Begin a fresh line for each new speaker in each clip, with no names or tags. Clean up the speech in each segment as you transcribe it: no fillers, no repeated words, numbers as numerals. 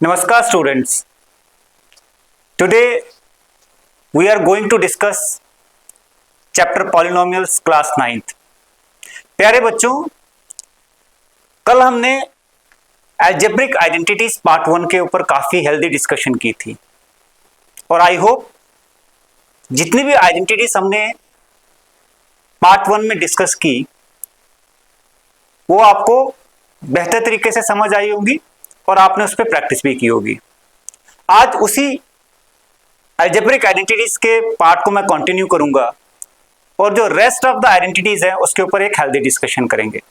Namaskar students. Today we are going to discuss chapter polynomials class 9th. प्यारे बच्चों, कल हमने algebraic identities पार्ट 1 के ऊपर काफी हेल्दी डिस्कशन की थी और आई होप जितनी भी आइडेंटिटीज हमने पार्ट 1 में डिस्कस की वो आपको बेहतर तरीके से समझ आई होगी और आपने उस पर प्रैक्टिस भी की होगी। आज उसी अलजेब्रिक आइडेंटिटीज के पार्ट को मैं कंटिन्यू करूंगा और जो रेस्ट ऑफ द आइडेंटिटीज है उसके ऊपर एक हेल्दी डिस्कशन करेंगे।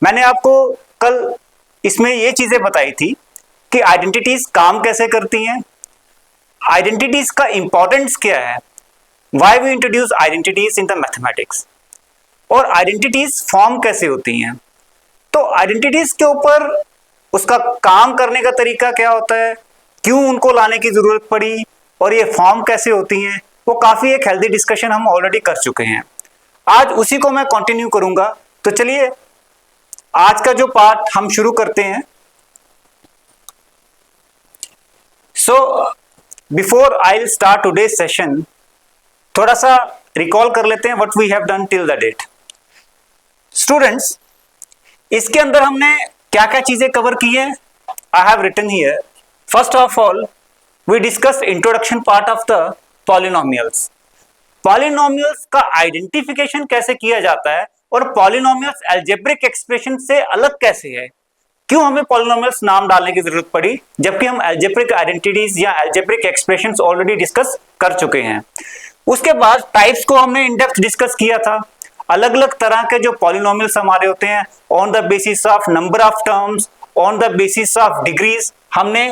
मैंने आपको कल इसमें ये चीजें बताई थी कि आइडेंटिटीज काम कैसे करती हैं, आइडेंटिटीज का इंपॉर्टेंस क्या है, why we introduce identities in the mathematics, और आइडेंटिटीज फॉर्म कैसे होती हैं। तो आइडेंटिटीज के ऊपर उसका काम करने का तरीका क्या होता है, क्यों उनको लाने की जरूरत पड़ी और ये फॉर्म कैसे होती हैं, वो काफी एक हेल्दी डिस्कशन हम ऑलरेडी कर चुके हैं। आज उसी को मैं कंटिन्यू करूंगा। तो चलिए आज का जो पार्ट हम शुरू करते हैं। So before I will start today session, थोड़ा सा रिकॉल कर लेते हैं what we have done till the date. Students, इसके अंदर हमने क्या क्या चीजें कवर की है, I have written here. First of all we discuss introduction part of the polynomials. Polynomials का आइडेंटिफिकेशन कैसे किया जाता है और पॉलिनोमियल्स अलजेब्रिक एक्सप्रेशन से अलग कैसे है, क्यों हमें पॉलिनोमियल्स नाम डालने की जरूरत पड़ी जबकि हम अलजेब्रिक आइडेंटिटीज या अलजेब्रिक एक्सप्रेशंस ऑलरेडी डिस्कस कर चुके हैं। उसके बाद टाइप्स को हमने इन डेप्थ डिस्कस किया था। अलग अलग तरह के जो पॉलिनोमियल्स हमारे होते हैं on the basis of number of terms, on the basis of degrees, हमने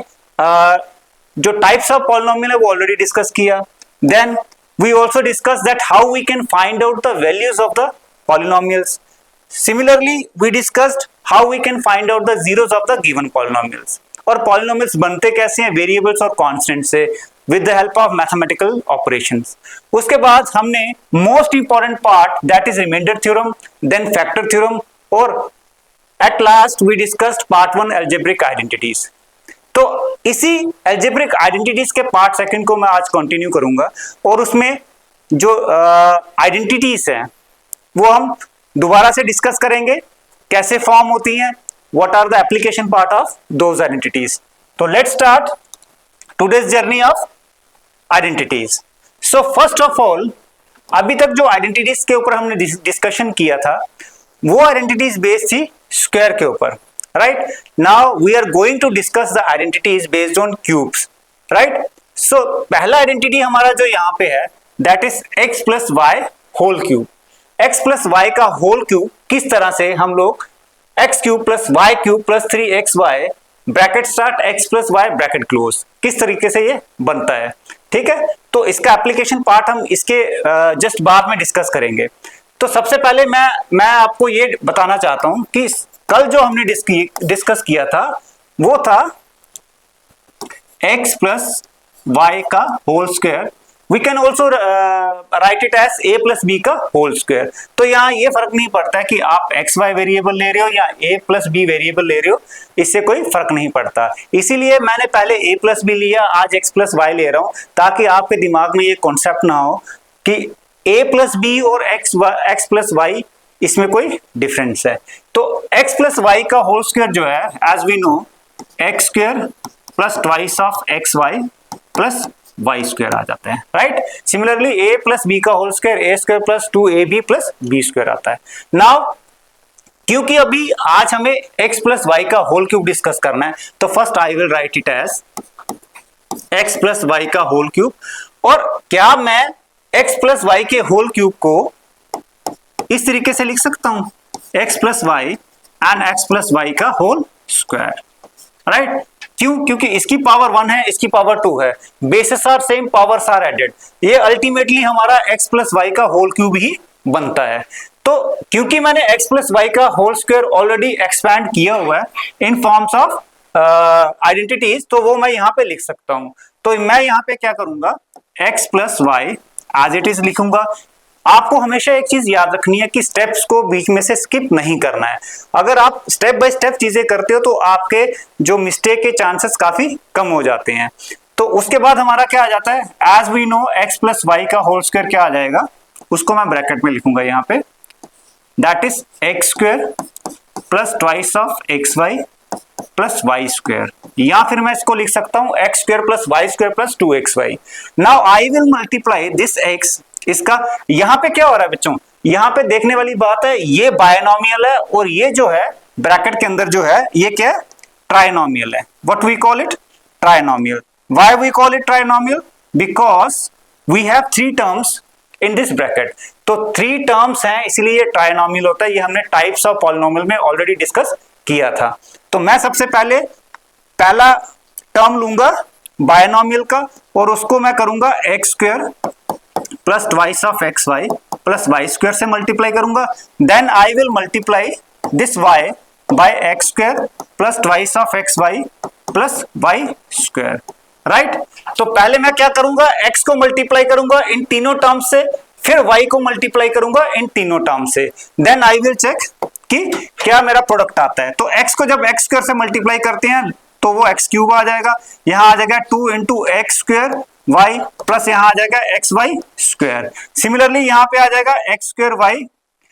जो टाइप्स ऑफ पॉलिनोमियल है वो ऑलरेडी डिस्कस किया। Then we also discuss that how we can find out the values of the polynomials. Similarly we discussed how we can find out the zeros of the given polynomials, और पॉलिनोमियल्स बनते कैसे हैं, variables और constant से with the help of mathematical operations। उसके बाद हमने most important part that is remainder theorem, then factor theorem, और at last we discussed part 1 algebraic identities। तो इसी algebraic identities के part 2 को मैं आज continue करूंगा और उसमें जो identities हैं वो हम दोबारा से डिस्कस करेंगे, कैसे फॉर्म होती हैं, what are the application part of those identities। तो let's start today's journey of identities. So first of all, अभी तक जो आइडेंटिटीज के ऊपर हमने डिस्कशन किया था वो आइडेंटिटीज बेस्ड थी स्क्वायर के ऊपर, right. Now we are going to discuss the identities based on cubes, right. So पहला आइडेंटिटी हमारा जो यहाँ पे है that is x plus y whole cube. X plus y का होल क्यूब किस तरह से हम लोग x cube plus y cube plus 3xy bracket start x plus y bracket close, किस तरीके से ये बनता है, ठीक है। तो इसका एप्लीकेशन पार्ट हम इसके जस्ट बाद में डिस्कस करेंगे। तो सबसे पहले मैं आपको ये बताना चाहता हूं कि कल जो हमने डिस्कस किया था वो था x प्लस वाई का whole square. We can also write it as a plus b का होल स्क्वायर। तो यहाँ ये फर्क नहीं पड़ता है कि आप एक्स वाई वेरिएबल ले रहे हो या a प्लस बी वेरिएबल ले रहे हो, इससे कोई फर्क नहीं पड़ता। इसीलिए मैंने पहले a प्लस बी लिया, आज x प्लस वाई ले रहा हूं ताकि आपके दिमाग में ये कॉन्सेप्ट ना हो कि a प्लस बी और x प्लस वाई इसमें कोई डिफरेंस है। तो x प्लस वाई का होल स्क्वायर जो है as we know x square plus twice of x y plus y square आ जाते हैं, right. Similarly a plus b का whole square a square plus 2ab plus b square आता है। Now क्योंकि अभी आज हमें x प्लस वाई का होल क्यूब डिस्कस करना है तो first I will write it as x plus y का होल क्यूब। और क्या मैं x प्लस वाई के होल क्यूब को इस तरीके से लिख सकता हूं, x plus y and x plus y का होल स्क्वायर, राइट। क्यों? क्योंकि इसकी पावर 1 है, इसकी पावर 2 है, bases are same, powers are added, ये अल्टीमेटली हमारा x प्लस वाई का होल क्यूब ही बनता है। तो क्योंकि मैंने x प्लस वाई का होल स्क्वायर ऑलरेडी एक्सपैंड किया हुआ है इन फॉर्म्स ऑफ आइडेंटिटीज, तो वो मैं यहाँ पे लिख सकता हूं। तो मैं यहाँ पे क्या करूंगा, x plus y as it is लिखूंगा, आपको हमेशा एक चीज याद रखनी है कि स्टेप्स को बीच में से स्किप नहीं करना है। अगर आप स्टेप बाय स्टेप चीजें करते हो तो आपके जो मिस्टेक के चांसेस काफी कम हो जाते हैं। तो उसके बाद हमारा क्या आ जाता है, as we know x plus y का होल स्क्वायर क्या आ जाएगा, उसको मैं ब्रैकेट में लिखूंगा यहाँ पे, that is x square plus twice of x y plus y square, या फिर मैं इसको लिख सकता हूं x square plus y square plus 2xy। Now I will multiply this x, इसका यहां पे क्या हो रहा है बच्चों, यहां पे देखने वाली बात है, ये बायनोमियल है और ये जो है ब्रैकेट के अंदर जो है ये क्या है, ट्राइनोमियल है। What we call it, trinomial. Why we call it trinomial, because we have 3 terms in this bracket. तो 3 टर्म्स हैं इसलिए ये ट्राइनोमियल होता है। ये हमने टाइप्स ऑफ पॉलिनोमियल में ऑलरेडी डिस्कस किया था। तो मैं सबसे पहले पहला टर्म लूंगा बायनोमियल का और उसको मैं करूंगा x square plus twice of x y plus y square से मल्टीप्लाई करूंगा। Then I will multiply this y by x square plus twice of x y plus y square, right. तो पहले मैं क्या करूंगा, एक्स को मल्टीप्लाई करूंगा इन तीनों टर्म्स से, फिर वाई को मल्टीप्लाई करूंगा इन तीनों टर्म से। देन आई विल चेक कि क्या मेरा प्रोडक्ट आता है। तो x को जब x स्क्वायर से मल्टीप्लाई करते हैं तो वो x क्यूब आ जाएगा, यहां आ जाएगा 2 into x square y plus यहां आ जाएगा एक्स वाई स्क्वायर। सिमिलरली यहां पे आ जाएगा x square y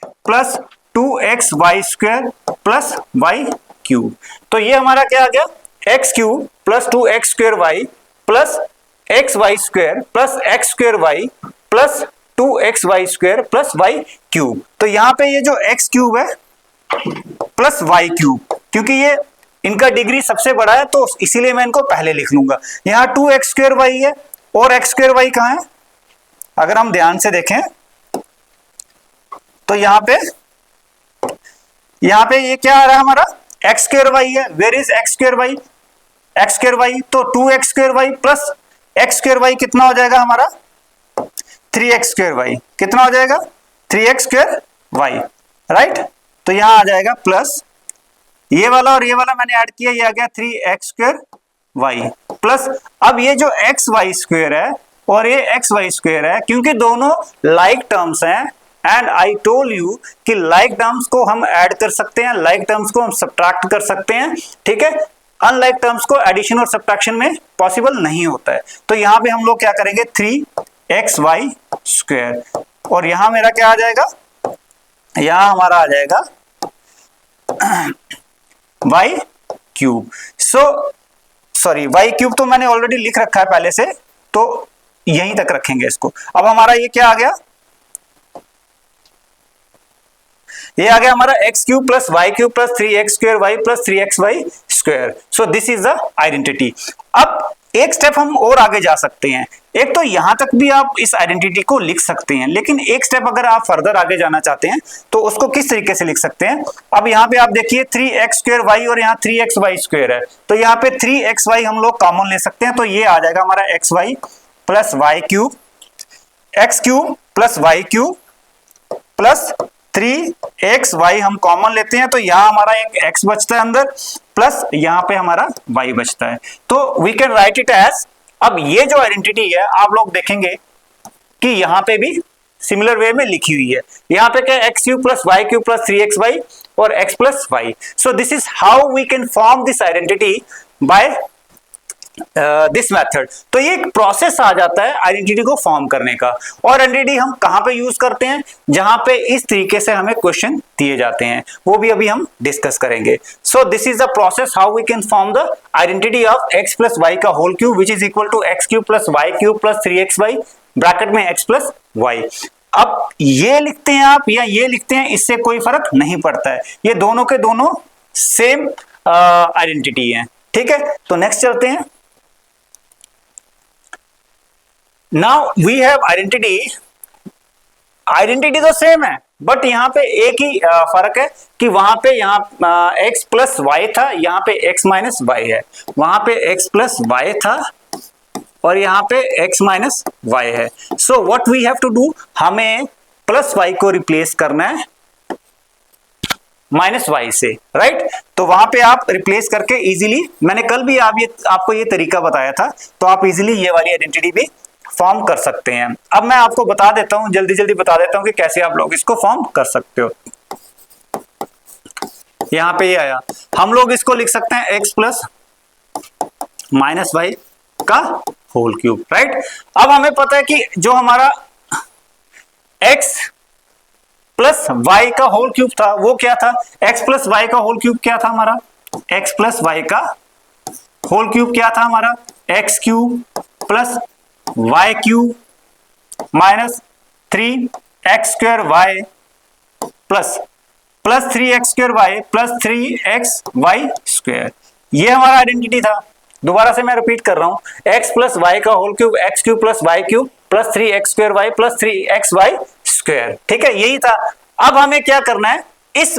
plus 2x y square plus y cube. तो ये हमारा क्या आ गया, x cube plus 2x square y plus x y square plus x square y plus 2x y square plus y cube. तो यहां पे ये जो x क्यूब है प्लस वाई क्यूब, क्योंकि ये इनका डिग्री सबसे बड़ा है तो इसीलिए मैं इनको पहले लिख लूंगा। यहां 2x स्क्वायर वाई है और x स्क्वायर वाई कहां है, अगर हम ध्यान से देखें तो यहां पे ये क्या आ रहा है हमारा, x स्क्वायर वाई है। Where is x square y, x square y तो 2x square y plus x square y कितना हो जाएगा हमारा, 3x स्क्वायर वाई। कितना हो जाएगा, 3x स्क्वायर वाई, राइट। तो यहां आ जाएगा प्लस ये वाला और ये वाला मैंने ऐड किया, ये आ गया 3x स्क्वायर वाई प्लस अब ये जो एक्स वाई स्क्वायर है और ये एक्स वाई स्क्वायर है, क्योंकि दोनों लाइक टर्म्स हैं एंड आई टोल्ड यू कि लाइक टर्म्स को हम ऐड कर सकते हैं, लाइक टर्म्स को हम सब्ट्रैक्ट कर सकते हैं, ठीक है। अनलाइक टर्म्स को एडिशन और सब्ट्रैक्शन में पॉसिबल नहीं होता है। तो यहां पे हम लोग क्या करेंगे, 3x वाई स्क्वायर और यहां मेरा क्या आ जाएगा, यहां हमारा आ जाएगा y cube. Sorry y cube तो मैंने ऑलरेडी लिख रखा है पहले से, तो यहीं तक रखेंगे इसको। अब हमारा ये क्या आ गया, ये आ गया हमारा x cube plus y cube plus 3x square y plus 3x y square. So this is the identity. अब एक स्टेप हम और आगे जा सकते हैं। एक तो यहां तक भी आप इस आइडेंटिटी को लिख सकते हैं, लेकिन एक स्टेप अगर आप फर्दर आगे जाना चाहते हैं तो उसको किस तरीके से लिख सकते हैं। अब यहाँ पे आप देखिए 3x स्क्वायर वाई और यहाँ 3x वाई स्क्वायर है, तो यहाँ पे 3x वाई हम लोग कॉमन ले सकते हैं। तो ये आ जाएगा हमारा x y plus y cube, x cube plus y cube plus 3x y हम कॉमन लेते हैं, तो यहां हमारा एक x बचता है अंदर प्लस यहां पे हमारा y बचता है। तो we can write it as, अब ये जो आइडेंटिटी है आप लोग देखेंगे कि यहां पे भी सिमिलर वे में लिखी हुई है। यहां पे क्या, x cube plus y cube plus 3x y और x plus y. So this is how we can form this identity by this method. तो ये एक प्रोसेस आ जाता है आइडेंटिटी को फॉर्म करने का। और आइडेंटिटी हम कहां पे यूज करते हैं, जहां पे इस तरीके से हमें क्वेश्चन दिए जाते हैं, वो भी अभी हम डिस्कस करेंगे। So this is the process how we can form the identity of x plus y का whole cube which is equal to x cube plus y cube plus 3x y bracket में x plus y. अब ये लिखते हैं आप या ये लिखते हैं, इससे कोई फर्क नहीं पड़ता है, ये दोनों के दोनों सेम आइडेंटिटी है, ठीक है। तो नेक्स्ट चलते हैं। Now we have identity, identity तो सेम है बट यहां पे एक ही फर्क है कि वहां पे यहाँ x प्लस वाई था, यहाँ पे x माइनस वाई है, वहां पे x प्लस वाई था और यहाँ पे x माइनस वाई है। So what we have to do, हमें प्लस वाई को रिप्लेस करना है माइनस वाई से, राइट। तो वहां पे आप रिप्लेस करके इजीली, मैंने कल भी आपको ये तरीका बताया था, तो आप इजीली ये वाली आइडेंटिटी भी फॉर्म कर सकते हैं। अब मैं आपको बता देता हूं, जल्दी जल्दी बता देता हूं कि कैसे आप लोग इसको फॉर्म कर सकते हो। यहां पे ये आया, हम लोग इसको लिख सकते हैं x प्लस माइनस वाई का होल क्यूब, राइट। अब हमें पता है कि जो हमारा x प्लस वाई का होल क्यूब था वो क्या था, x प्लस वाई का होल क्यूब क्या था हमारा, x प्लस वाई का होल क्यूब क्या था हमारा, x cube plus y cube minus 3x² y plus 3x² y plus 3xy square. ये हमारा आइडेंटिटी था। दोबारा से मैं रिपीट कर रहा हूं, x प्लस वाई का whole cube x cube plus y cube plus 3x² y plus 3xy square, ठीक है, यही था। अब हमें क्या करना है, इस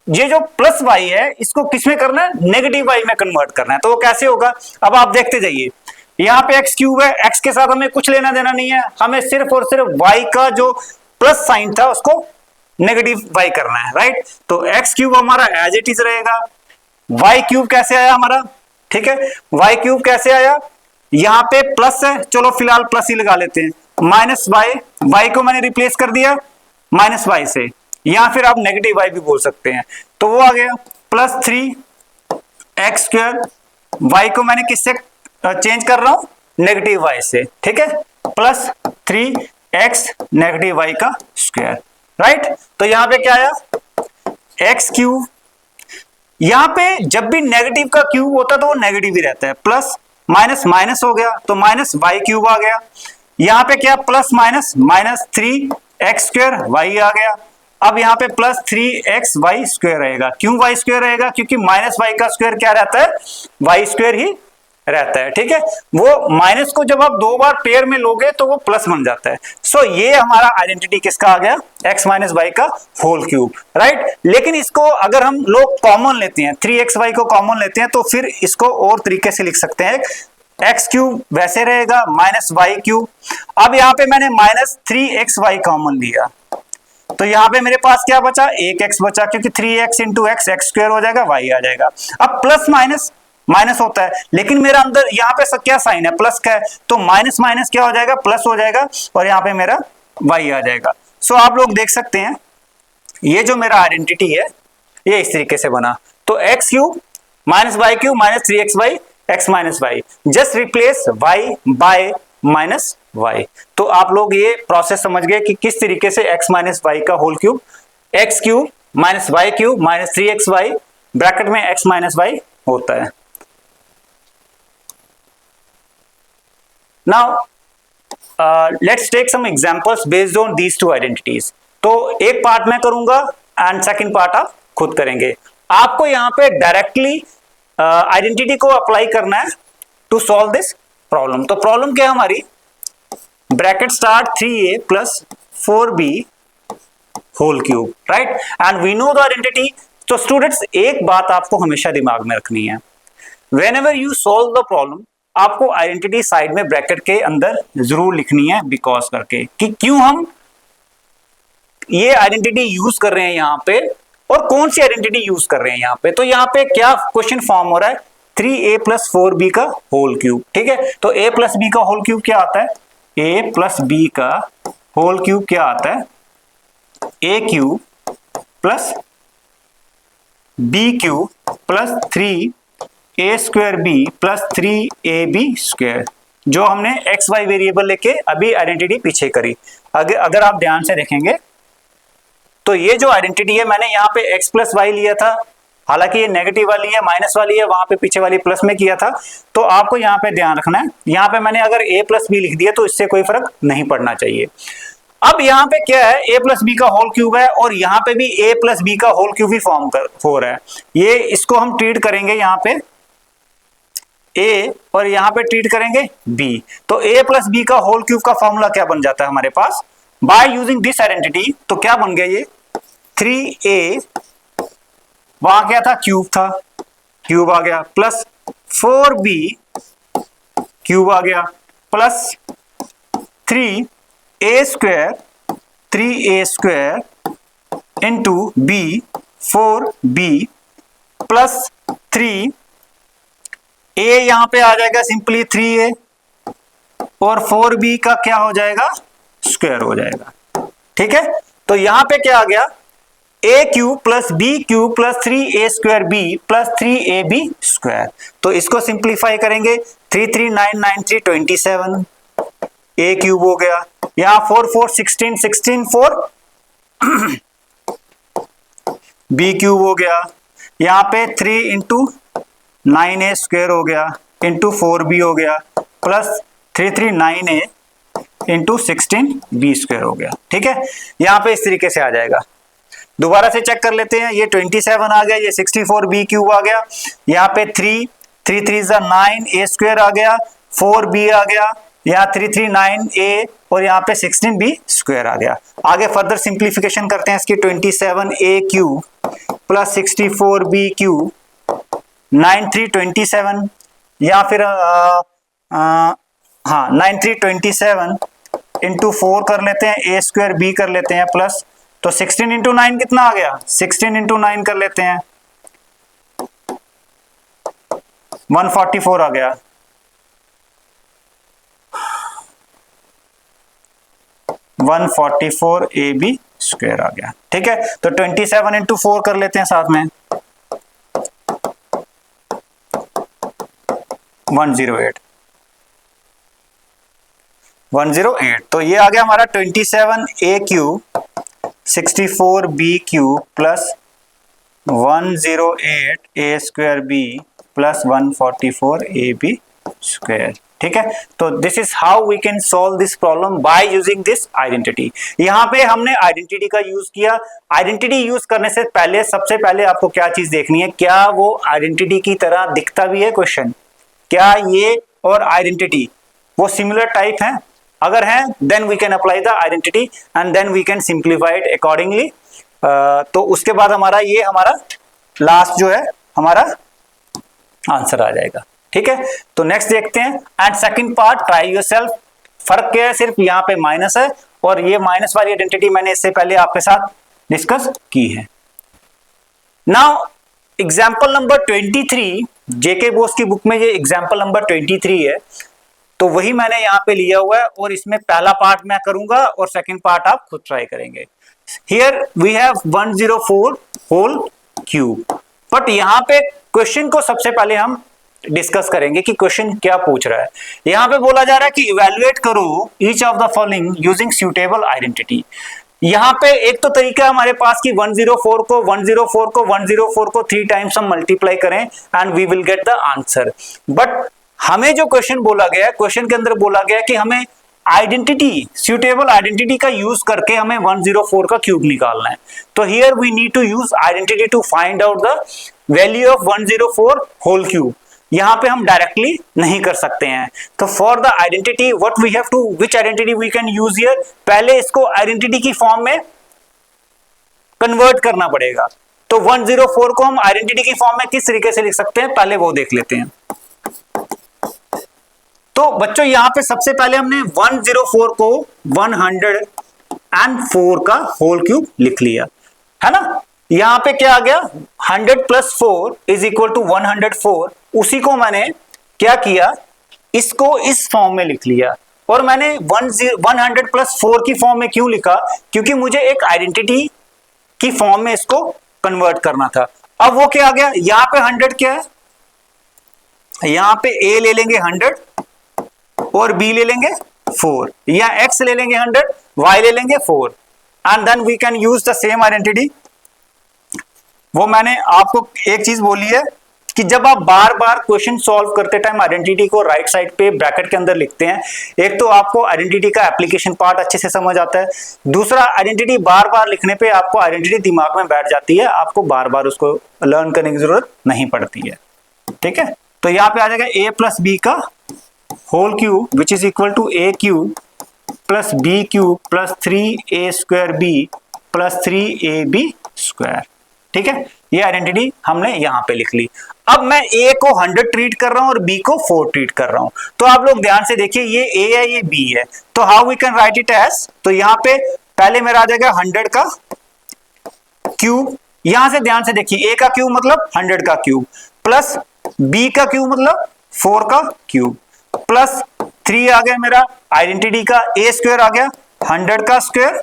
ये जो प्लस वाई है इसको किस में करना है, नेगेटिव वाई में कन्वर्ट करना है। तो वो कैसे होगा, अब आप देखते जाइए, यहाँ पे एक्स क्यूब है, एक्स के साथ हमें कुछ लेना देना नहीं है, हमें सिर्फ और सिर्फ वाई का जो प्लस साइन था उसको नेगेटिव वाई करना है, राइट। तो एक्स क्यूब हमारा एज इट इज रहेगा, वाई क्यूब कैसे आया हमारा, ठीक है, वाई क्यूब कैसे आया, यहाँ पे प्लस है, चलो फिलहाल प्लस ही लगा लेते हैं, माइनस वाई, वाई को मैंने रिप्लेस कर दिया माइनस वाई से, या फिर आप नेगेटिव वाई भी बोल सकते हैं। तो वो आ गया प्लस 3x², वाई को मैंने किससे चेंज कर रहा हूं, नेगेटिव वाई से, ठीक है, प्लस 3x नेगेटिव वाई का स्क्वायर, राइट। तो यहां पे क्या आया, एक्स क्यूब, यहां पे जब भी नेगेटिव का क्यूब होता है तो वो नेगेटिव ही रहता है, प्लस माइनस माइनस हो गया तो माइनस वाई क्यूब आ गया, यहां पे क्या plus minus minus 3x² y आ गया। अब यहाँ पे प्लस 3xy स्क्वायर रहेगा, क्यों वाई स्क्वायर रहेगा, क्योंकि माइनस वाई का स्क्वायर क्या रहता है, वाई स्क्वायर ही रहता है, ठीक है। वो माइनस को जब आप दो बार पेयर में लोगे तो वो प्लस बन जाता है। सो ये हमारा आइडेंटिटी किसका आ गया, x माइनस वाई का होल क्यूब, राइट। लेकिन इसको अगर हम लोग कॉमन लेते हैं, 3xy को कॉमन लेते हैं तो फिर इसको और तरीके से लिख सकते हैं, एक्स क्यूब वैसे रहेगा माइनस वाई क्यूब। अब यहाँ पे मैंने माइनस 3xy कॉमन लिया तो यहाँ पे मेरे पास क्या बचा, एक x बचा, क्योंकि 3x इंटू एक्स x² हो जाएगा, y आ जाएगा। अब प्लस माइनस माइनस होता है, लेकिन मेरा अंदर यहाँ पे क्या साइन है, प्लस का है, तो माइनस माइनस क्या हो जाएगा, प्लस हो जाएगा, और यहाँ पे मेरा y आ जाएगा। सो आप लोग देख सकते हैं ये जो मेरा आइडेंटिटी है ये इस तरीके से बना। तो x cube minus y cube minus 3xy x minus y, just replace y by minus y। तो आप लोग ये प्रोसेस समझ गए कि किस तरीके से x माइनस वाई का whole cube, x cube minus y cube minus 3xy bracket में x माइनस वाई होता है। Now let's take some examples based on these two identities. तो एक पार्ट मैं करूंगा एंड सेकंड पार्ट आप खुद करेंगे। आपको यहां पे डायरेक्टली आइडेंटिटी को अप्लाई करना है टू सॉल्व दिस प्रॉब्लम। तो प्रॉब्लम क्या है हमारी, bracket start 3a plus 4b whole cube, right, and we know the identity. तो स्टूडेंट्स एक बात आपको हमेशा दिमाग में रखनी है, whenever you solve the problem आपको आइडेंटिटी साइड में ब्रैकेट के अंदर जरूर लिखनी है, बिकॉज करके कि क्यों हम ये आइडेंटिटी यूज कर रहे हैं यहाँ पे और कौन सी आइडेंटिटी यूज कर रहे हैं यहाँ पे। तो यहाँ पे क्या क्वेश्चन फॉर्म हो रहा है, 3a प्लस 4b का होल क्यूब, ठीक है। तो a प्लस b का होल क्यूब क्या आता है, a प्लस b का होल क्यूब क्या आता है, a cube plus b cube plus 3a² b plus 3ab square, जो हमने एक्स वाई वेरिएबल लेके अभी आइडेंटिटी पीछे करी। अगर आप ध्यान से देखेंगे तो ये जो आइडेंटिटी है मैंने यहाँ पे x प्लस वाई लिया था, हालांकि ये नेगेटिव वाली है, माइनस वाली है, वहां पे पीछे वाली प्लस में किया था। तो आपको यहाँ पे ध्यान रखना है, यहाँ पे मैंने अगर a प्लस बी लिख दिया तो इससे कोई फर्क नहीं पड़ना चाहिए। अब यहाँ पे क्या है, a प्लस बी का होल क्यूब है और यहाँ पे भी a प्लस बी का होल क्यूब ही फॉर्म हो रहा है। ये इसको हम ट्रीट करेंगे यहाँ पे a और यहाँ पे ट्रीट करेंगे b। तो a प्लस बी का होल क्यूब का फॉर्मूला क्या बन जाता है हमारे पास, बाय यूजिंग दिस आइडेंटिटी। तो क्या बन गया, ये 3a, वहां क्या था, क्यूब था, क्यूब आ गया, प्लस 4b क्यूब आ गया, plus 3a² into b 4b plus 3a, यहां पे आ जाएगा सिंपली 3a और 4b का क्या हो जाएगा, स्क्वायर हो जाएगा। ठीक है, तो यहां पे क्या आ गया, a cube plus b cube plus 3a square b plus 3ab square. तो इसको सिंप्लीफाई करेंगे, 3 3 9 9 3 27, ए क्यूब हो गया, यहां 4 4 16 16 4 बी क्यूब हो गया, यहां पे 3 इंटू 9a स्क्वायर हो गया इंटू 4b हो गया plus 3 3 9a into 16b square हो गया। ठीक है, यहां पे इस तरीके से आ जाएगा। दोबारा से चेक कर लेते हैं, ये 27 आ गया, ये 64b क्यूब आ गया, यहाँ पे 3 3 3 9 a स्क्वायर आ गया, 4b आ गया, यहाँ 3 3 9a और यहाँ पे 16b स्क्वायर आ गया। आगे फर्दर सिंप्लीफिकेशन करते हैं इसकी, 27a cube plus 64b cube 9 3 27, या फिर हाँ 9 3 27 इंटू 4 कर लेते हैं, a स्क्वायर b कर लेते हैं प्लस, तो 16 इंटू 9 कितना आ गया, 16 इंटू 9 कर लेते हैं, 144 आ गया। ab स्क्वायर आ गया। ठीक है, तो 27 इंटू 4 कर लेते हैं साथ में, 108 108। तो ये आ गया हमारा 27a cube 64b cube plus 108a square b plus 144ab square. ठीक है, तो this is how we can solve this problem by using this identity. यहां पे हमने आइडेंटिटी का यूज किया। आइडेंटिटी यूज करने से पहले सबसे पहले आपको क्या चीज देखनी है, क्या वो आइडेंटिटी की तरह दिखता भी है क्वेश्चन, क्या ये और आइडेंटिटी वो सिमिलर टाइप है, अगर है then we can apply the identity and then we can simplify it accordingly. तो उसके बाद हमारा लास्ट जो है हमारा आंसर आ जाएगा। ठीक है, तो नेक्स्ट देखते हैं, and second part try yourself. फर्क क्या है, सिर्फ यहाँ पे माइनस है और ये माइनस वाली आइडेंटिटी मैंने इससे पहले आपके साथ डिस्कस की है। नाउ एग्जाम्पल नंबर 23, जेके बोस की बुक में ये एग्जाम्पल नंबर 23 है, तो वही मैंने यहाँ पे लिया हुआ है और इसमें पहला पार्ट मैं करूंगा और सेकंड पार्ट आप खुद ट्राई करेंगे। Here we have 104 whole cube, but यहाँ पे क्वेश्चन को सबसे पहले हम डिस्कस करेंगे कि क्वेश्चन क्या पूछ रहा है। यहाँ पे बोला जा रहा है कि इवेल्युएट करो each of the following using suitable identity. यहाँ पे एक तो तरीका है हमारे पास कि 104 को 3 टाइम्स हम मल्टीप्लाई करें and we will get the answer. But हमें जो क्वेश्चन बोला गया है, क्वेश्चन के अंदर बोला गया है कि हमें आइडेंटिटी, सूटेबल आइडेंटिटी का यूज करके हमें 104 का क्यूब निकालना है। तो here we need to use identity to find out the value of 104 whole cube. यहां पे हम डायरेक्टली नहीं कर सकते हैं, तो for the identity what we have to, which identity we can use here, पहले इसको आइडेंटिटी की फॉर्म में कन्वर्ट करना पड़ेगा। तो 104 को हम आइडेंटिटी की फॉर्म में किस तरीके से लिख सकते हैं, पहले वो देख लेते हैं। तो बच्चों यहां पे सबसे पहले हमने 104 को 104 का होल क्यूब लिख लिया है ना। यहां पे क्या आ गया, 100 प्लस 4 इज इक्वल टू 104। उसी को मैंने क्या किया, इसको इस फॉर्म में लिख लिया। और मैंने 100 प्लस 4 की फॉर्म में क्यों लिखा, क्योंकि मुझे एक आइडेंटिटी की फॉर्म में इसको कन्वर्ट करना था। अब वो क्या आ गया, यहां पे 100 क्या है, यहां पे a ले लेंगे 100 और b ले लेंगे 4, या x ले लेंगे 100, y ले लेंगे 4, and then we can use the same identity. वो मैंने आपको एक चीज बोली है कि जब आप बार बार क्वेश्चन सॉल्व करते टाइम आइडेंटिटी को राइट साइड पे ब्रैकेट के अंदर लिखते हैं, एक तो आपको आइडेंटिटी का एप्लीकेशन पार्ट अच्छे से समझ आता है, दूसरा आइडेंटिटी बार बार लिखने पे आपको आइडेंटिटी दिमाग में बैठ जाती है, आपको बार बार उसको लर्न करने की जरूरत नहीं पड़ती है। ठीक है, तो यहाँ पे आ जाएगा a प्लस बी का whole cube which is equal to a cube plus b cube plus 3a square b plus 3ab square. ठीक है, ये आइडेंटिटी हमने यहां पे लिख ली। अब मैं a को 100 ट्रीट कर रहा हूं और b को 4 ट्रीट कर रहा हूं, तो आप लोग ध्यान से देखिए, ये a है ये b है, तो how we can write it as, तो यहां पे पहले मेरा आ जाएगा 100 का क्यूब, यहां से ध्यान से देखिए a का क्यूब मतलब 100 का क्यूब, प्लस b का क्यूब मतलब 4 का क्यूब, प्लस 3 आ गया मेरा आइडेंटिटी का, ए स्क्वायर आ गया 100 का स्क्वायर,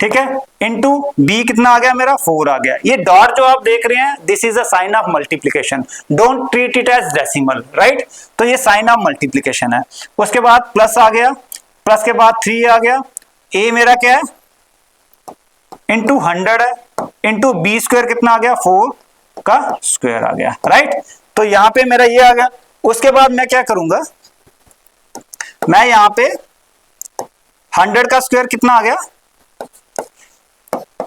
ठीक है, इनटू बी कितना आ गया मेरा 4 आ गया। ये डॉट जो आप देख रहे हैं this is a sign of multiplication, don't treat it as decimal, right. तो ये साइन ऑफ मल्टीप्लिकेशन है। उसके बाद प्लस आ गया, प्लस के बाद 3 आ गया, ए मेरा क्या है इंटू 100 है, इंटू बी स्क्वायर कितना आ गया 4 का स्क्वायर आ गया, राइट। तो यहां पे मेरा ये आ गया। उसके बाद मैं क्या करूंगा, मैं यहां पे 100 का स्क्वायर कितना आ गया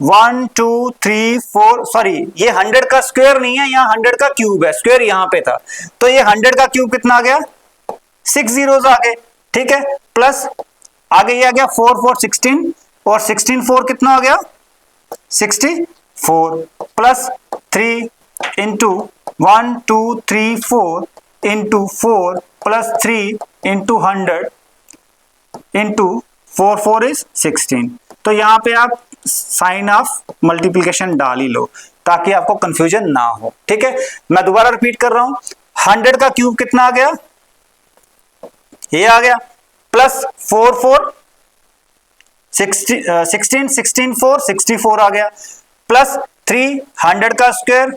1 2 3 4, सॉरी ये 100 का स्क्वायर नहीं है, यहाँ 100 का क्यूब है, स्क्वायर यहां पे था, तो ये 100 का क्यूब कितना आ गया 6 जीरोस आ गए, ठीक है। प्लस आगे ये आ गया 4 4 16 और 16 4 कितना हो गया 64 plus 3 into 1 2 3 4 into 4 plus 3 into 100 into 4 4 is 16। तो यहां पे आप साइन ऑफ मल्टीप्लिकेशन डाल ही लो ताकि आपको कंफ्यूजन ना हो, ठीक है। मैं दोबारा रिपीट कर रहा हूं, 100 का क्यूब कितना आ गया ये आ गया, प्लस 4 4 16 16 4 64 आ गया, प्लस 3 100 का स्क्वायर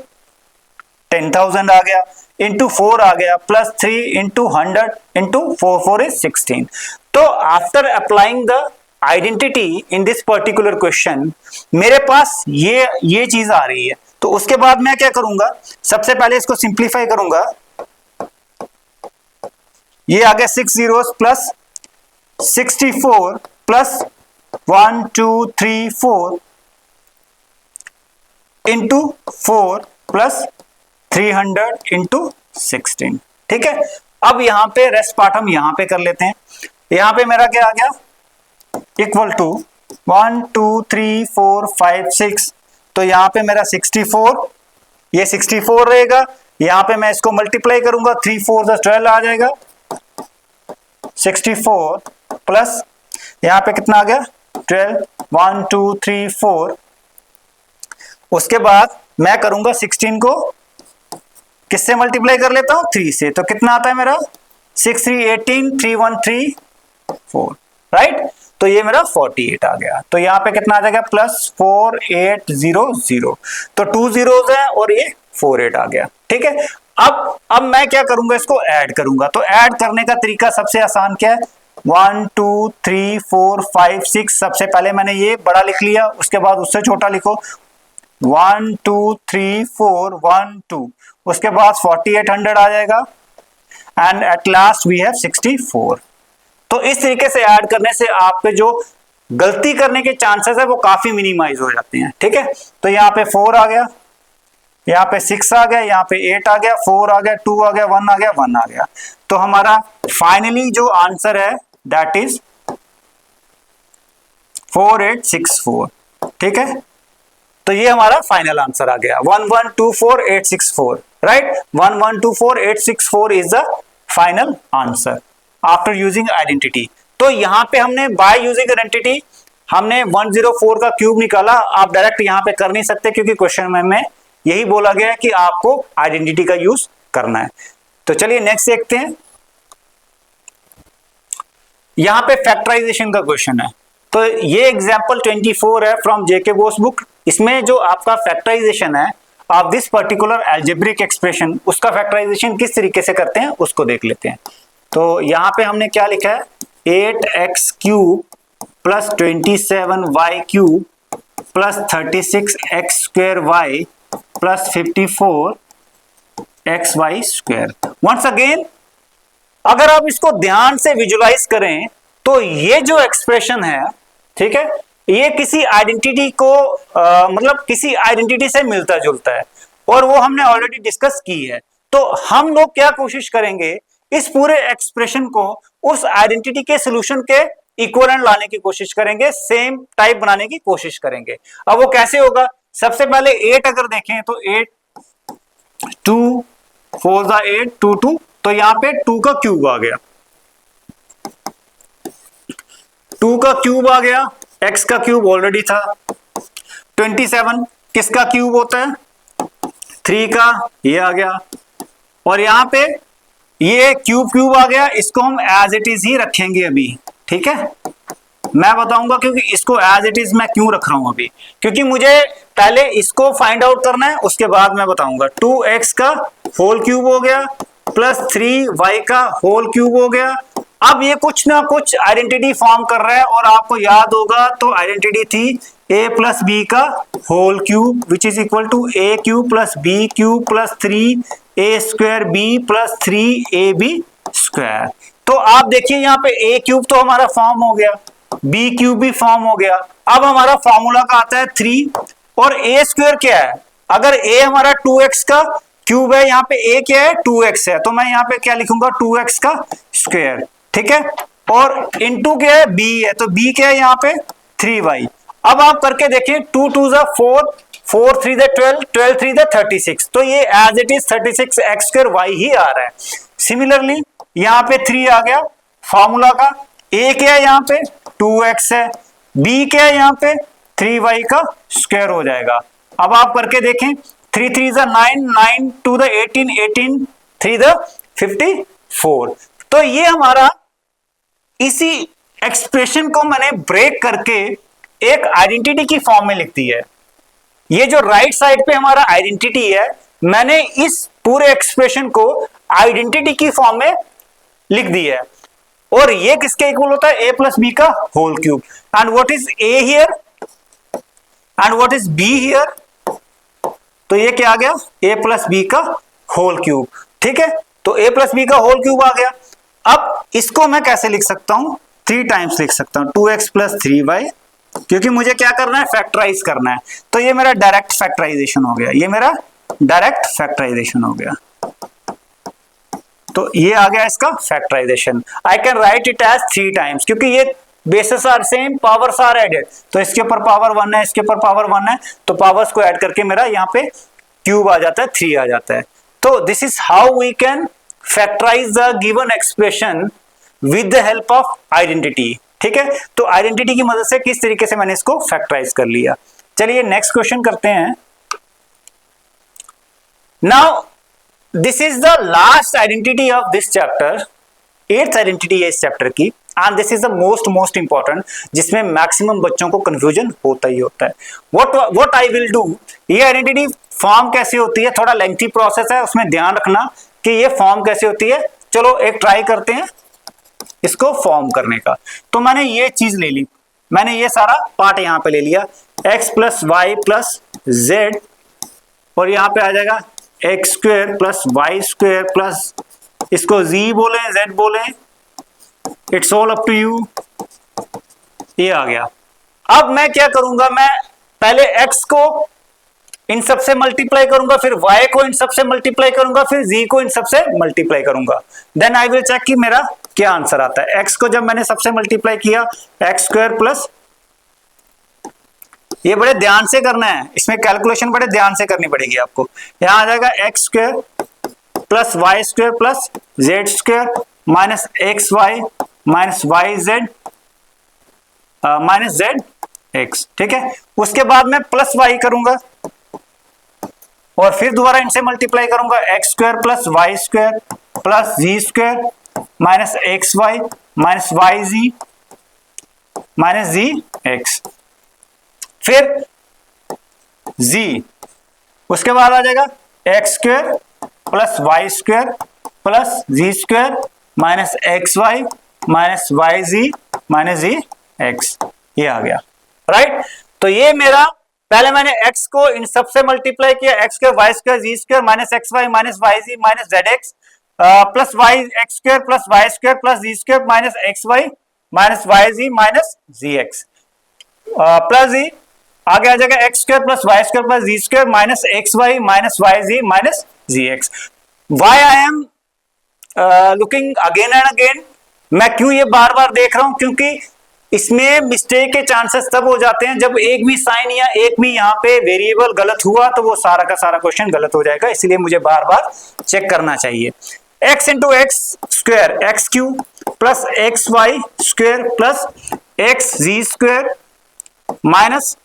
10,000 आ गया, इंटू 4 आ गया, प्लस 3 इंटू 100 इंटू 4 4 इज 16। तो after applying the identity in this particular question मेरे पास ये चीज आ रही है। तो उसके बाद मैं क्या करूंगा, सबसे पहले इसको सिंप्लीफाई करूंगा, ये आ गया 6 zeros plus 64 plus 1 2 3 4 into 4 plus 300 into 16, ठीक है। अब यहां पे रेस्ट पार्ट हम यहां पे कर लेते हैं। यहां पे मेरा क्या आ गया इक्वल टू 1 2 3 4 5 6, तो यहां पे मेरा 64, ये 64 रहेगा, यहां पे मैं इसको मल्टीप्लाई करूंगा 3 4 12 आ जाएगा 64 प्लस यहां पे कितना आ गया 12 1 2 3 4। उसके बाद मैं करूंगा 16 को किससे मल्टीप्लाई कर लेता हूं 3 से, तो कितना आता है मेरा 6 3 18 3 1 3 4, राइट। तो ये मेरा 48 आ गया। तो यहां पे कितना आ जाएगा प्लस 4 8 0 0, तो 2 जीरोस है और ये 48 आ गया, ठीक है। अब मैं क्या करूंगा इसको ऐड करूंगा। तो ऐड करने का तरीका सबसे आसान क्या है 1 2 3 4 5 6, सबसे पहले मैंने ये बड़ा लिख लिया, उसके बाद उससे छोटा लिखो 1 2 3 4 1 2, उसके बाद 4800 आ जाएगा and at last we have 64। तो इस तरीके से ऐड करने से आपके जो गलती करने के चांसेस है वो काफी मिनिमाइज हो जाते हैं, ठीक है। तो यहाँ पे 4 आ गया, यहाँ पे 6 आ गया, यहाँ पे 8 आ गया, 4 आ गया, 2 आ गया, 1 आ गया, 1 आ गया। तो हमारा फाइनली जो आंसर है दैट इज 4864, ठीक है। तो ये हमारा फाइनल आंसर आ गया 1124864, right. 1124864 is the final answer after using identity. तो यहां पे हमने बाय यूजिंग आइडेंटिटी हमने 104 का क्यूब निकाला। आप डायरेक्ट यहां पे कर नहीं सकते क्योंकि क्वेश्चन में यही बोला गया है कि आपको आइडेंटिटी का यूज करना है। तो चलिए नेक्स्ट देखते हैं। यहां पे फैक्टराइजेशन का क्वेश्चन है। तो ये एग्जांपल 24 है फ्रॉम जेके बोस बुक। इसमें जो आपका फैक्टराइजेशन है of this particular algebraic expression, उसका फैक्टराइजेशन किस तरीके से करते हैं उसको देख लेते हैं। तो यहां पे हमने क्या लिखा है 8x cube plus 27y cube plus 36x square y plus 54xy square. Once again अगर आप इसको ध्यान से विजुलाइज करें तो ये जो एक्सप्रेशन है, ठीक है, ये किसी आइडेंटिटी को मतलब किसी आइडेंटिटी से मिलता जुलता है और वो हमने ऑलरेडी डिस्कस की है। तो हम लोग क्या कोशिश करेंगे इस पूरे एक्सप्रेशन को उस आइडेंटिटी के सॉल्यूशन के इक्विवेलेंट लाने की कोशिश करेंगे, सेम टाइप बनाने की कोशिश करेंगे। अब वो कैसे होगा, सबसे पहले 8 अगर देखें तो 8 2 4 8 2 2, तो यहां पे 2 का क्यूब आ गया, 2 का क्यूब आ गया, x का क्यूब ऑलरेडी था। 27 किसका क्यूब होता है 3 का, ये आ गया। और यहां पे ये क्यूब क्यूब आ गया, इसको हम एज इट इज ही रखेंगे अभी, ठीक है। मैं बताऊंगा क्योंकि इसको एज इट इज मैं क्यों रख रहा हूं अभी, क्योंकि मुझे पहले इसको फाइंड आउट करना है, उसके बाद मैं बताऊंगा। 2x का होल क्यूब हो गया प्लस 3y का होल क्यूब हो गया। अब ये कुछ ना कुछ आइडेंटिटी फॉर्म कर रहा है, और आपको याद होगा तो आइडेंटिटी थी a प्लस बी का whole cube which is equal to a cube plus b cube plus 3a square b plus 3ab square. तो आप देखिए यहाँ पे a क्यूब तो हमारा फॉर्म हो गया, b क्यूब भी फॉर्म हो गया। अब हमारा फॉर्मूला का आता है 3, और a स्क्वायर क्या है, अगर a हमारा 2x का क्यूब है, यहाँ पे a क्या है 2x है, तो मैं यहाँ पे क्या लिखूंगा 2x का स्क्वायर, ठीक है। और इनटू क्या है b है, तो b क्या है यहाँ पे 3y। अब आप करके देखिए 2 2 जा 4, 4 3 जा 12, 12 3 जा 36, तो ये as it is 36 x square y ही आ रहा है। सिमिलरली यहाँ पे 3 आ गया फॉर्मूला का, a क्या है यहाँ पे 2x है, b क्या है यहाँ पे 3y का स्क्वायर हो जाएगा। अब आप करके देखें 3 3 जा 9, 9 2 जा 18, 18 3 जा 54। तो ये हमारा इसी एक्सप्रेशन को मैंने ब्रेक करके एक आइडेंटिटी की फॉर्म में लिख दी है। ये जो राइट साइड पे हमारा आइडेंटिटी है, मैंने इस पूरे एक्सप्रेशन को आइडेंटिटी की फॉर्म में लिख दी है, और ये किसके इक्वल होता है a प्लस बी का whole cube. And what is a here and what is b here, तो ये क्या आ गया a प्लस बी का होल क्यूब, ठीक है। तो a प्लस बी का होल क्यूब आ गया। अब इसको मैं कैसे लिख सकता हूं, 3 टाइम्स लिख सकता हूं 2x प्लस 3y, क्योंकि मुझे क्या करना है फैक्टराइज करना है। तो ये मेरा डायरेक्ट फैक्टराइजेशन हो गया, ये मेरा डायरेक्ट फैक्टराइजेशन हो गया। तो ये आ गया इसका factorisation. I can write it as 3 times, क्योंकि ये bases are same, powers are added, तो इसके ऊपर पावर 1 है, इसके ऊपर पावर 1 है, तो पावर्स को ऐड करके मेरा यहाँ पे क्यूब आ जाता है, 3 आ जाता है। तो this is how we can factorise the given expression with the help of identity, ठीक है। तो आइडेंटिटी की मदद से किस तरीके से मैंने इसको फैक्टराइज कर लिया। चलिए नेक्स्ट क्वेश्चन करते हैं। Now this is the last identity of this chapter, 8th identity है इस चैप्टर की, and this is the most important, जिसमें मैक्सिमम बच्चों को कंफ्यूजन होता ही होता है। व्हाट आई विल डू, ये आइडेंटिटी फॉर्म कैसे होती है, थोड़ा लेंथी प्रोसेस है, उसमें ध्यान रखना कि ये फॉर्म कैसे होती है। चलो एक ट्राई करते हैं इसको फॉर्म करने का। तो मैंने ये चीज ले ली, मैंने ये सारा पार्ट यहां पे ले लिया, x plus y plus z, और यहां पे आ जाएगा x square plus y square plus, इसको z बोले z बोले, it's all up to you, ये आ गया। अब मैं क्या करूंगा, मैं पहले x को इन सब से मल्टीप्लाई करूंगा, फिर y को इन सब से मल्टीप्लाई करूंगा, फिर z को इन सब से मल्टीप्लाई करूंगा। देन आई विल चेक कि मेरा क्या आंसर आता है। x को जब मैंने सबसे मल्टीप्लाई किया एक्स स्क्वायर प्लस, ये बड़े ध्यान से करना है, इसमें कैलकुलेशन बड़े ध्यान से करनी पड़ेगी आपको। यहां आ जाएगा x square plus y square plus z square minus x y minus y z minus z x, ठीक है। उसके बाद मैं प्लस वाई करूंगा, और फिर दोबारा इनसे मल्टीप्लाई करूंगा, x square plus y square plus z square minus x y minus y z minus z x, फिर जी, उसके बाद आ जाएगा x square plus y square plus z square minus x y minus y z minus z x, ये आ गया right. तो ये मेरा, पहले मैंने x को इन सबसे मल्टीप्लाई किया, x square y square z square minus x y minus y z minus z x plus y x square plus y square plus z square minus x y minus y z minus z x plus z, आगे आ जाएगा x square plus y square plus z square minus x y minus y z minus z x. Why I am looking again and again, मैं क्यों ये बार बार देख रहा हूं, क्योंकि इसमें मिस्टेक के चांसेस तब हो जाते हैं जब एक भी साइन या एक भी यहाँ पे वेरिएबल गलत हुआ, तो वो सारा का सारा क्वेश्चन गलत हो जाएगा, इसलिए मुझे बार बार चेक करना चाहिए। x into x square x cube plus x y square plus x z square minus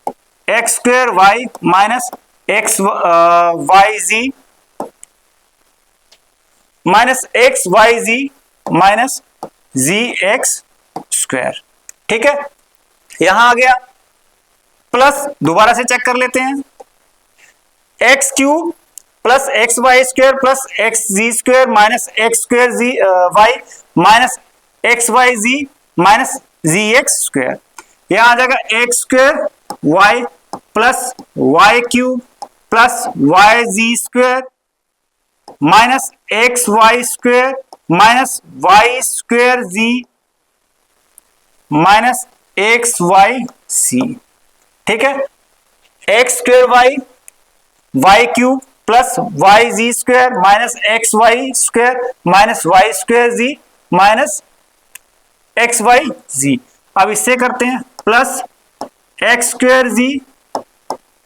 x square y minus x y z, minus x y z minus z x square. ठीक है, यहां आ गया plus, दोबारा से check कर लेते हैं, x cube plus x y square plus x z square minus x square z y minus x y z minus z x square. यहां आ जाएगा x square y plus y cube plus y z square minus x y square minus y square z minus x y c. ठीक है, x square y y cube plus y z square minus x y square minus y square z minus x y जी। अब इससे करते हैं plus x square जी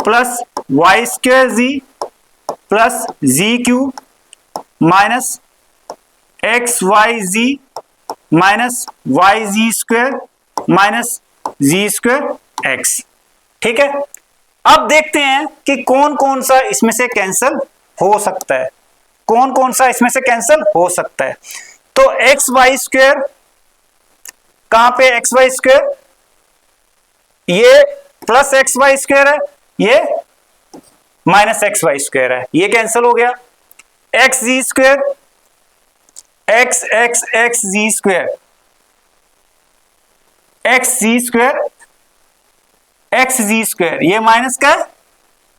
plus y square जी plus z cube minus x y z minus y z square minus जी square x. ठीक है, अब देखते हैं कि कौन कौन सा इसमें से कैंसिल हो सकता है, कौन कौन सा इसमें से कैंसिल हो सकता है। तो एक्स वाई स्क्वायर, कहां पे एक्स वाई स्क्वायर, ये प्लस एक्स वाई स्क्वायर है, ये माइनस एक्स वाई स्क्वायर है, ये कैंसिल हो गया। X z square, x x x z square, x z square x z square, ये माइनस का है,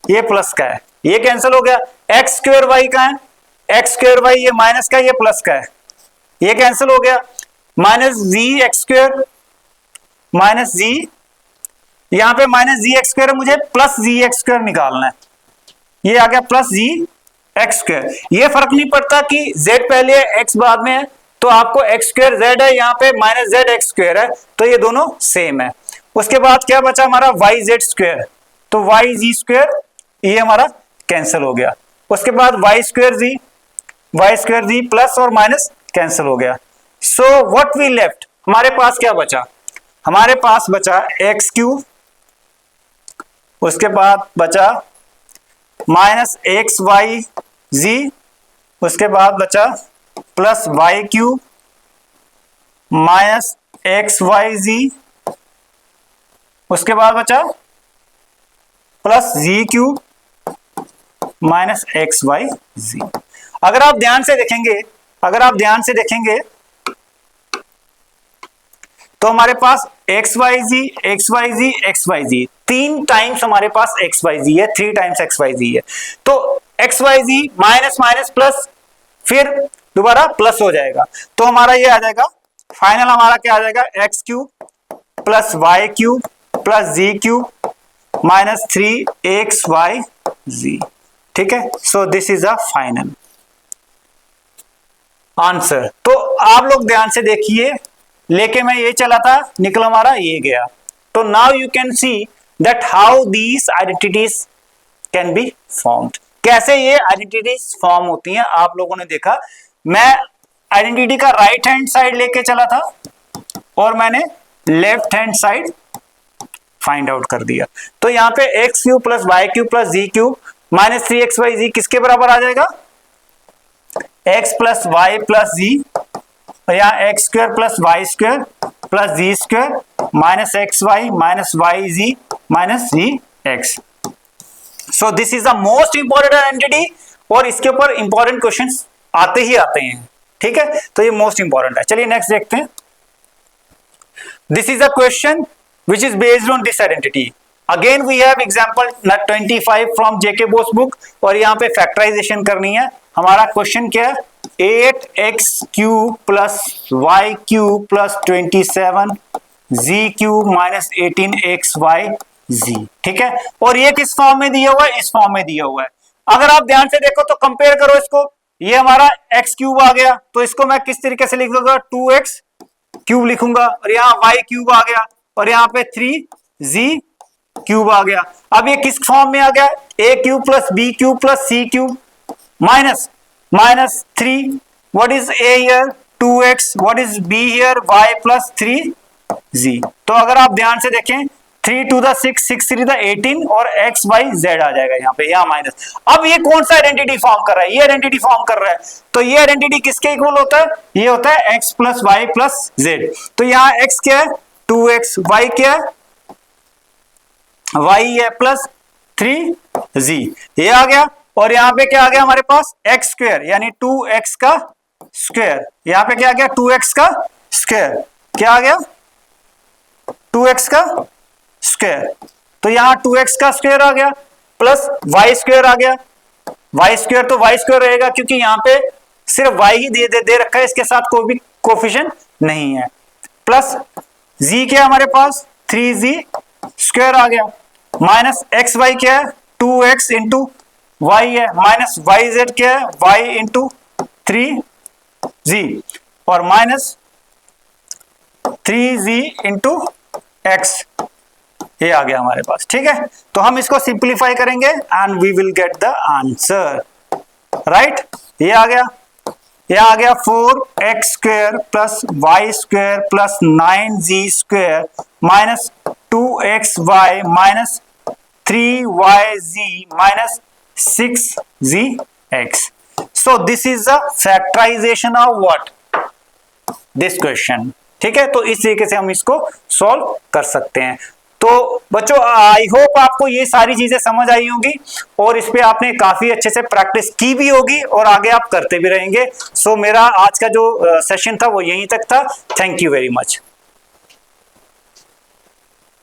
ये प्लस का है, ये कैंसिल हो गया। एक्स स्क्वायर वाई का है, एक्स स्क्वायर वाई, ये माइनस का, ये प्लस का है, ये कैंसिल हो गया। Minus z x square minus जी, यहां पे माइनस जी एक्स स्क्वायर है, मुझे प्लस जी एक्स स्क्वायर निकालना है, ये आ गया प्लस जी एक्स स्क्वायर। ये फर्क नहीं पड़ता कि z पहले है एक्स बाद में है, तो आपको एक्स स्क्वायर जेड है, यहाँ पे माइनस जेड एक्स स्क्वायर है, तो ये दोनों सेम है। उसके बाद क्या बचा हमारा वाई जेड स्क्वायर, तो वाई जी स्क्वायर, ये हमारा कैंसिल हो गया। उसके बाद वाई स्क्वायर जी प्लस और माइनस कैंसिल हो गया। सो व्हाट वी लेफ्ट, हमारे पास क्या बचा, हमारे पास बचा एक्स क्यूब, उसके बाद बचा माइनस एक्स वाई जी, उसके बाद बचा plus y cube minus x y z, उसके बाद बचा plus z cube minus x y z. अगर आप ध्यान से देखेंगे तो हमारे पास x y z x y z x y z, 3 times हमारे पास एक्स वाई जी है, 3 टाइम्स एक्स वाई जी है। तो x y z minus minus plus, फिर दोबारा प्लस हो जाएगा, तो हमारा ये आ जाएगा फाइनल, हमारा क्या आ जाएगा, x cube plus y cube plus z cube minus 3 y z. ठीक है, so this is a final answer. तो आप लोग ध्यान से देखिए, लेके मैं ये चला था, निकल हमारा ये गया। तो now you can see that how these identities can be formed, कैसे ये आइडेंटिटीज फॉर्म होती हैं। आप लोगों ने देखा, मैं आइडेंटिटी का राइट हैंड साइड लेके चला था और मैंने left hand side find out कर दिया। तो यहाँ पे x cube plus y cube plus z cube minus 3 y z किसके बराबर आ जाएगा, x plus y plus z, यहाँ x square plus y square plus z square minus x y minus y z minus z x. So this is the most important identity, और इसके ऊपर important questions आते ही आते हैं। ठीक है, तो ये मोस्ट इंपॉर्टेंट है। चलिए नेक्स्ट देखते हैं। This is a question which is based on this identity. Again we have example 25 from JK Bose book, और यहाँ पे फैक्टराइजेशन करनी है। हमारा क्वेश्चन क्या है, 8x cube plus y cube plus 27 z cube minus 18x y z. ठीक है, और ये किस फॉर्म में दिया हुआ है, इस फॉर्म में दिया हुआ है। अगर आप ध्यान से देखो तो कंपेयर करो इसको, ये हमारा x क्यूब आ गया, तो इसको मैं किस तरीके से लिख दूंगा, 2x क्यूब लिखूंगा, और यहाँ y क्यूब आ गया, और यहाँ पे 3z क्यूब आ गया। अब ये किस फॉर्म में आ गया, a cube plus b cube plus c cube minus minus 3, what is a here 2x, what is b here y plus 3z। तो अगर आप ध्यान से देखें 3 to the 6, 6 3 the 18 और x y z आ जाएगा यहाँ पे, यहाँ माइनस। अब ये कौन सा आइडेंटिटी फॉर्म कर रहा है? ये आइडेंटिटी फॉर्म कर रहा है, तो ये आइडेंटिटी किसके इक्वल होता है? ये होता है x plus y plus z. तो यहाँ x क्या है? 2x, y क्या है? y है प्लस 3z, ये आ गया। और यहाँ पे क्या आ गया हमारे पास? x स्क्वायर यानी 2x का स्क्वायर। यहाँ पे क्या आ गया? 2x का स्क्वायर। क्या आ गया? 2x का स्क्वायर। तो यहाँ 2x का स्क्वायर आ गया प्लस y स्क्वायर आ गया। y स्क्वायर तो y स्क्वायर रहेगा क्योंकि यहाँ पे सिर्फ y ही दे रखा है, इसके साथ कोई भी कोफिशिएंट नहीं है। प्लस z क्या है हमारे पास? 3z स्क्वायर आ गया। माइनस एक्स वाई क्या है? 2x इंटू वाई है। माइनस वाई जेड क्या है? y इंटू 3z और माइनस 3z इंटू एक्स, ये आ गया हमारे पास। ठीक है, तो हम इसको सिंप्लीफाई करेंगे and we will get the answer, right. ये आ गया, ये आ गया 4x square plus y square plus 9z square minus 2xy minus 3yz minus 6zx। So this is the factorization of what? This question। ठीक है, तो इस तरीके से हम इसको सॉल्व कर सकते हैं। तो बच्चों आई होप आपको ये सारी चीजें समझ आई होंगी और इस पे आपने काफी अच्छे से प्रैक्टिस की भी होगी और आगे आप करते भी रहेंगे। सो मेरा आज का जो सेशन था वो यहीं तक था। Thank you very much.